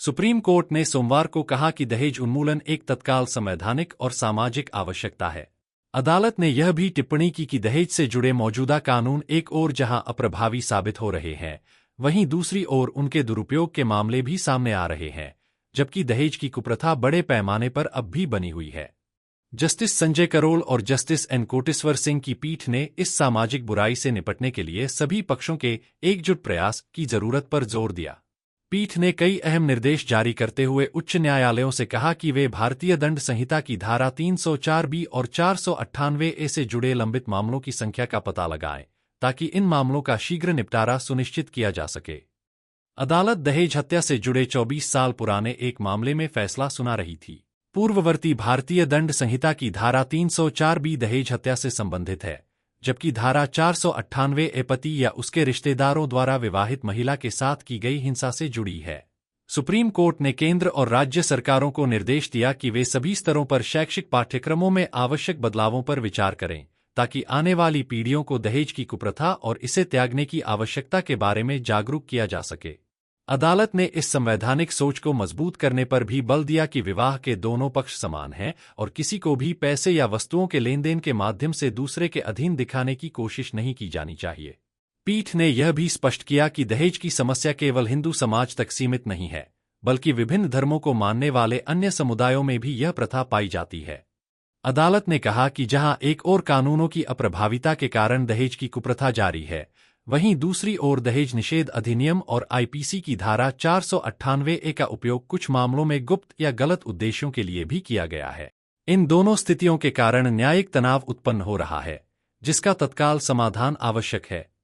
Supreme court ने सोमवार को कहा कि दहेज उन्मूलन एक तत्काल संवैधानिक और सामाजिक आवश्यकता है। अदालत ने यह भी टिप्पणी की कि दहेज से जुड़े मौजूदा कानून एक ओर जहां अप्रभावी साबित हो रहे हैं, वहीं दूसरी ओर उनके दुरुपयोग के मामले भी सामने आ रहे हैं, जबकि दहेज की कुप्रथा बड़े पैमाने पर अब भी बनी हुई है। जस्टिस संजय करोल और जस्टिस एन कोटेश्वर सिंह की पीठ ने इस सामाजिक बुराई से निपटने के लिए सभी पक्षों के एकजुट प्रयास की जरूरत पर जोर दिया। पीठ ने कई अहम निर्देश जारी करते हुए उच्च न्यायालयों से कहा कि वे भारतीय दंड संहिता की धारा 304B और 498A से जुड़े लंबित मामलों की संख्या का पता लगाएं, ताकि इन मामलों का शीघ्र निपटारा सुनिश्चित किया जा सके। अदालत दहेज हत्या से जुड़े 24 साल पुराने एक मामले में फैसला सुना रही थी। पूर्ववर्ती भारतीय दंड संहिता की धारा 304B दहेज हत्या से संबंधित है, जबकि धारा 498A पति या उसके रिश्तेदारों द्वारा विवाहित महिला के साथ की गई हिंसा से जुड़ी है। सुप्रीम कोर्ट ने केंद्र और राज्य सरकारों को निर्देश दिया कि वे सभी स्तरों पर शैक्षिक पाठ्यक्रमों में आवश्यक बदलावों पर विचार करें, ताकि आने वाली पीढ़ियों को दहेज की कुप्रथा और इसे त्यागने की आवश्यकता के बारे में जागरूक किया जा सके। अदालत ने इस संवैधानिक सोच को मजबूत करने पर भी बल दिया कि विवाह के दोनों पक्ष समान हैं और किसी को भी पैसे या वस्तुओं के लेन देन के माध्यम से दूसरे के अधीन दिखाने की कोशिश नहीं की जानी चाहिए। पीठ ने यह भी स्पष्ट किया कि दहेज की समस्या केवल हिंदू समाज तक सीमित नहीं है, बल्कि विभिन्न धर्मों को मानने वाले अन्य समुदायों में भी यह प्रथा पाई जाती है। अदालत ने कहा कि जहां एक ओर कानूनों की अप्रभाविता के कारण दहेज की कुप्रथा जारी है, वहीं दूसरी ओर दहेज निषेध अधिनियम और आईपीसी की धारा 498A का उपयोग कुछ मामलों में गुप्त या गलत उद्देश्यों के लिए भी किया गया है। इन दोनों स्थितियों के कारण न्यायिक तनाव उत्पन्न हो रहा है, जिसका तत्काल समाधान आवश्यक है।